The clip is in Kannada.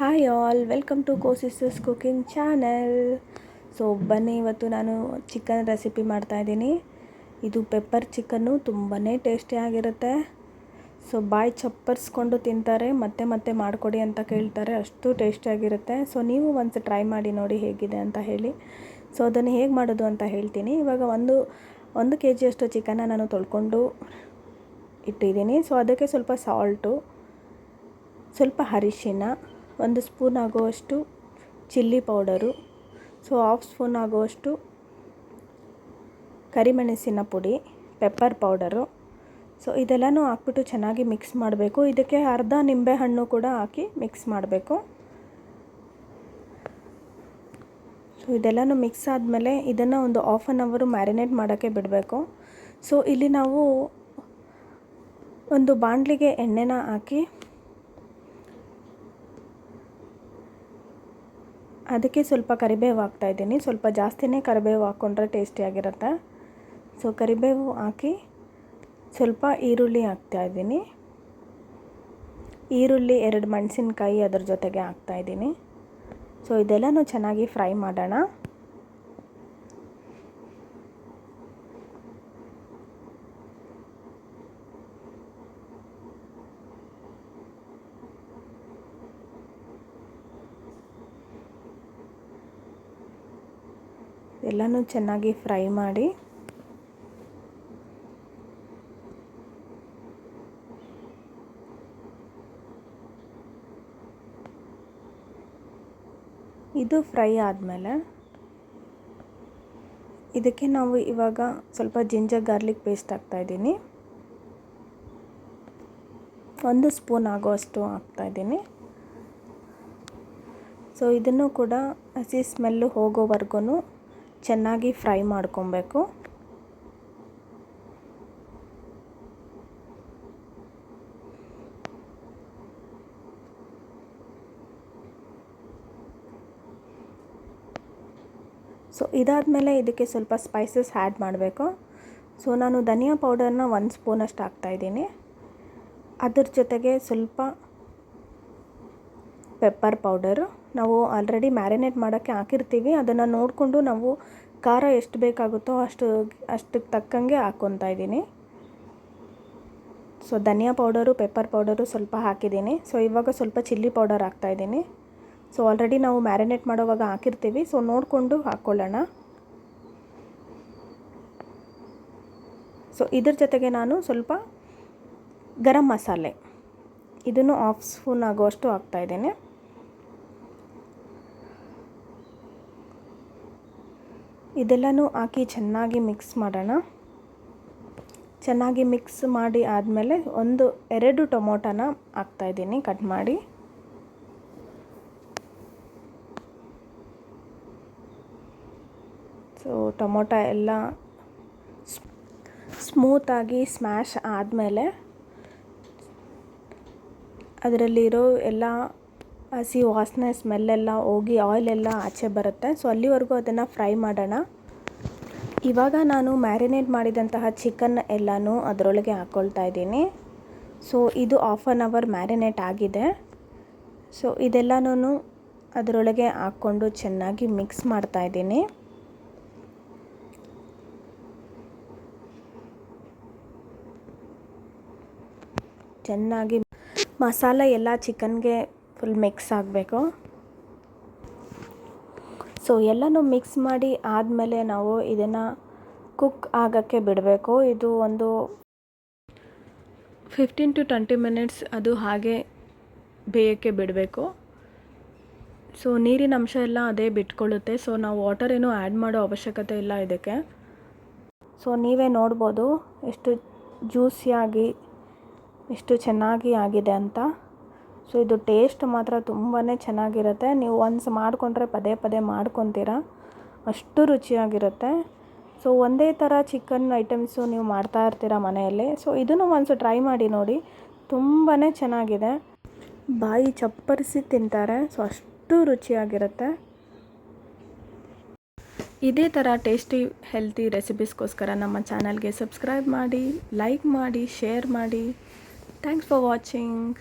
ಹಾಯ್ ಆಲ್, ವೆಲ್ಕಮ್ ಟು ಕೋಸಿಸಸ್ ಕುಕಿಂಗ್ ಚಾನಲ್. ಸೊ ಬನ್ನಿ, ಇವತ್ತು ನಾನು ಚಿಕನ್ ರೆಸಿಪಿ ಮಾಡ್ತಾಯಿದ್ದೀನಿ. ಇದು ಪೆಪ್ಪರ್ ಚಿಕನ್ನು ತುಂಬಾ ಟೇಸ್ಟಿಯಾಗಿರುತ್ತೆ. ಸೊ ಬಾಯಿ ಚಪ್ಪರಿಸ್ಕೊಂಡು ತಿಂತಾರೆ, ಮತ್ತೆ ಮತ್ತೆ ಮಾಡಿಕೊಡಿ ಅಂತ ಕೇಳ್ತಾರೆ, ಅಷ್ಟು ಟೇಸ್ಟಿಯಾಗಿರುತ್ತೆ. ಸೊ ನೀವು ಒಂದು ಟ್ರೈ ಮಾಡಿ ನೋಡಿ ಹೇಗಿದೆ ಅಂತ ಹೇಳಿ. ಸೊ ಅದನ್ನು ಹೇಗೆ ಮಾಡೋದು ಅಂತ ಹೇಳ್ತೀನಿ. ಇವಾಗ ಒಂದು ಕೆ ಜಿಯಷ್ಟು ಚಿಕನ್ನ ನಾನು ತೊಳ್ಕೊಂಡು ಇಟ್ಟಿದ್ದೀನಿ. ಸೊ ಅದಕ್ಕೆ ಸ್ವಲ್ಪ ಸಾಲ್ಟು, ಸ್ವಲ್ಪ ಅರಿಶಿನ, 1 ಸ್ಪೂನ್ ಆಗುವಷ್ಟು ಚಿಲ್ಲಿ ಪೌಡರು, ಸೊ 1/2 ಸ್ಪೂನ್ ಆಗುವಷ್ಟು ಕರಿಮೆಣಸಿನ ಪುಡಿ, ಪೆಪ್ಪರ್ ಪೌಡರು. ಸೊ ಇದೆಲ್ಲನೂ ಹಾಕ್ಬಿಟ್ಟು ಚೆನ್ನಾಗಿ ಮಿಕ್ಸ್ ಮಾಡಬೇಕು. ಇದಕ್ಕೆ ಅರ್ಧ ನಿಂಬೆಹಣ್ಣು ಕೂಡ ಹಾಕಿ ಮಿಕ್ಸ್ ಮಾಡಬೇಕು. ಸೊ ಇದೆಲ್ಲನೂ ಮಿಕ್ಸ್ ಆದಮೇಲೆ ಇದನ್ನು ಒಂದು 1/2 ಅವರ್ ಮ್ಯಾರಿನೇಟ್ ಮಾಡೋಕ್ಕೆ ಬಿಡಬೇಕು. ಸೊ ಇಲ್ಲಿ ನಾವು ಒಂದು ಬಾಣಲಿಗೆ ಎಣ್ಣೆನ ಹಾಕಿ ಅದಕ್ಕೆ ಸ್ವಲ್ಪ ಕರಿಬೇವು ಹಾಕ್ತಾಯಿದ್ದೀನಿ. ಸ್ವಲ್ಪ ಜಾಸ್ತಿನೇ ಕರಿಬೇವು ಹಾಕ್ಕೊಂಡ್ರೆ ಟೇಸ್ಟಿಯಾಗಿರುತ್ತೆ. ಸೊ ಕರಿಬೇವು ಹಾಕಿ ಸ್ವಲ್ಪ ಈರುಳ್ಳಿ ಹಾಕ್ತಾಯಿದ್ದೀನಿ. ಈರುಳ್ಳಿ, 2 ಮೆಣಸಿನ್ಕಾಯಿ ಅದ್ರ ಜೊತೆಗೆ ಹಾಕ್ತಾಯಿದ್ದೀನಿ. ಸೊ ಇದೆಲ್ಲನೂ ಚೆನ್ನಾಗಿ ಫ್ರೈ ಮಾಡೋಣ. ಎಲ್ಲನೂ ಚೆನ್ನಾಗಿ ಫ್ರೈ ಮಾಡಿ ಇದು ಫ್ರೈ ಆದಮೇಲೆ ಇದಕ್ಕೆ ನಾವು ಇವಾಗ ಸ್ವಲ್ಪ ಜಿಂಜರ್ ಗಾರ್ಲಿಕ್ ಪೇಸ್ಟ್ ಹಾಕ್ತಾಯಿದ್ದೀನಿ. 1 ಸ್ಪೂನ್ ಆಗೋಷ್ಟು ಹಾಕ್ತಾಯಿದ್ದೀನಿ. ಸೊ ಇದನ್ನು ಕೂಡ ಹಸಿ ಸ್ಮೆಲ್ಲು ಹೋಗೋವರೆಗೂ ಚೆನ್ನಾಗಿ ಫ್ರೈ ಮಾಡ್ಕೊಬೇಕು. ಸೊ ಇದಾದಮೇಲೆ ಇದಕ್ಕೆ ಸ್ವಲ್ಪ ಸ್ಪೈಸಸ್ ಆ್ಯಡ್ ಮಾಡಬೇಕು. ಸೊ ನಾನು ಧನಿಯಾ ಪೌಡರ್ನ 1 ಸ್ಪೂನಷ್ಟು ಹಾಕ್ತಾಯಿದ್ದೀನಿ. ಅದ್ರ ಜೊತೆಗೆ ಸ್ವಲ್ಪ ಪೆಪ್ಪರ್ ಪೌಡರು. ನಾವು ಆಲ್ರೆಡಿ ಮ್ಯಾರಿನೇಟ್ ಮಾಡೋಕ್ಕೆ ಹಾಕಿರ್ತೀವಿ, ಅದನ್ನು ನೋಡಿಕೊಂಡು ನಾವು ಖಾರ ಎಷ್ಟು ಬೇಕಾಗುತ್ತೋ ಅಷ್ಟಕ್ಕೆ ತಕ್ಕಂಗೆ ಹಾಕ್ಕೊತಾ ಇದ್ದೀನಿ. ಸೊ ಧನಿಯಾ ಪೌಡರು, ಪೆಪ್ಪರ್ ಪೌಡರು ಸ್ವಲ್ಪ ಹಾಕಿದ್ದೀನಿ. ಸೊ ಇವಾಗ ಸ್ವಲ್ಪ ಚಿಲ್ಲಿ ಪೌಡರ್ ಹಾಕ್ತಾಯಿದ್ದೀನಿ. ಸೊ ಆಲ್ರೆಡಿ ನಾವು ಮ್ಯಾರಿನೇಟ್ ಮಾಡೋವಾಗ ಹಾಕಿರ್ತೀವಿ, ಸೊ ನೋಡಿಕೊಂಡು ಹಾಕ್ಕೊಳ್ಳೋಣ. ಸೊ ಇದ್ರ ಜೊತೆಗೆ ನಾನು ಸ್ವಲ್ಪ ಗರಂ ಮಸಾಲೆ, ಇದನ್ನು 1/2 ಸ್ಪೂನ್ ಆಗುವಷ್ಟು ಹಾಕ್ತಾಯಿದ್ದೀನಿ. ಇದೆಲ್ಲನೂ ಹಾಕಿ ಚೆನ್ನಾಗಿ ಮಿಕ್ಸ್ ಮಾಡೋಣ. ಚೆನ್ನಾಗಿ ಮಿಕ್ಸ್ ಮಾಡಿ ಆದಮೇಲೆ 2 ಟೊಮೊಟೊನ ಹಾಕ್ತಾಯಿದ್ದೀನಿ ಕಟ್ ಮಾಡಿ. ಸೊ ಟೊಮೊಟೊ ಎಲ್ಲ ಸ್ಮೂತಾಗಿ ಸ್ಮ್ಯಾಶ್ ಆದಮೇಲೆ ಅದರಲ್ಲಿರೋ ಎಲ್ಲ ಹಸಿ ವಾಸನೆ ಸ್ಮೆಲ್ಲೆಲ್ಲ ಹೋಗಿ ಆಯಿಲೆಲ್ಲ ಆಚೆ ಬರುತ್ತೆ. ಸೊ ಅಲ್ಲಿವರೆಗೂ ಅದನ್ನು ಫ್ರೈ ಮಾಡೋಣ. ಇವಾಗ ನಾನು ಮ್ಯಾರಿನೇಟ್ ಮಾಡಿದಂತಹ ಚಿಕನ್ ಎಲ್ಲನೂ ಅದರೊಳಗೆ ಹಾಕ್ಕೊಳ್ತಾ ಇದ್ದೀನಿ. ಸೊ ಇದು 1/2 ಅವರ್ ಮ್ಯಾರಿನೇಟ್ ಆಗಿದೆ. ಸೊ ಇದೆಲ್ಲನೂ ಅದರೊಳಗೆ ಹಾಕ್ಕೊಂಡು ಚೆನ್ನಾಗಿ ಮಿಕ್ಸ್ ಮಾಡ್ತಾಯಿದ್ದೀನಿ. ಚೆನ್ನಾಗಿ ಮಸಾಲೆ ಎಲ್ಲ ಚಿಕನ್ಗೆ ಫುಲ್ ಮಿಕ್ಸ್ ಆಗಬೇಕು. ಸೊ ಎಲ್ಲನೂ ಮಿಕ್ಸ್ ಮಾಡಿ ಆದಮೇಲೆ ನಾವು ಇದನ್ನು ಕುಕ್ ಆಗೋಕ್ಕೆ ಬಿಡಬೇಕು. ಇದು ಒಂದು 15 to 20 ಮಿನಿಟ್ಸ್ ಅದು ಹಾಗೆ ಬೇಯೋಕ್ಕೆ ಬಿಡಬೇಕು. ಸೊ ನೀರಿನ ಅಂಶ ಎಲ್ಲ ಅದೇ ಬಿಟ್ಕೊಳ್ಳುತ್ತೆ. ಸೊ ನಾವು ವಾಟರ್ ಏನೂ ಆ್ಯಡ್ ಮಾಡೋ ಅವಶ್ಯಕತೆ ಇಲ್ಲ ಇದಕ್ಕೆ. ಸೊ ನೀವೇ ನೋಡ್ಬೋದು ಎಷ್ಟು ಜ್ಯೂಸಿಯಾಗಿ, ಎಷ್ಟು ಚೆನ್ನಾಗಿ ಆಗಿದೆ ಅಂತ. ಸೊ ಇದು ಟೇಸ್ಟ್ ಮಾತ್ರ ತುಂಬಾ ಚೆನ್ನಾಗಿರುತ್ತೆ. ನೀವು ಒನ್ಸ್ ಮಾಡಿಕೊಂಡ್ರೆ ಪದೇ ಪದೇ ಮಾಡ್ಕೊತೀರ, ಅಷ್ಟು ರುಚಿಯಾಗಿರುತ್ತೆ. ಸೊ ಒಂದೇ ಥರ ಚಿಕನ್ ಐಟಮ್ಸು ನೀವು ಮಾಡ್ತಾ ಇರ್ತೀರ ಮನೆಯಲ್ಲಿ. ಸೊ ಇದನ್ನು ಒಂದ್ಸಲ ಟ್ರೈ ಮಾಡಿ ನೋಡಿ, ತುಂಬಾ ಚೆನ್ನಾಗಿದೆ. ಬಾಯಿ ಚಪ್ಪರಿಸಿ ತಿಂತಾರೆ. ಸೊ ಅಷ್ಟು ರುಚಿಯಾಗಿರುತ್ತೆ. ಇದೇ ಥರ ಟೇಸ್ಟಿ ಹೆಲ್ತಿ ರೆಸಿಪೀಸ್ಗೋಸ್ಕರ ನಮ್ಮ ಚಾನಲ್ಗೆ ಸಬ್ಸ್ಕ್ರೈಬ್ ಮಾಡಿ, ಲೈಕ್ ಮಾಡಿ, ಶೇರ್ ಮಾಡಿ. Thanks for watching.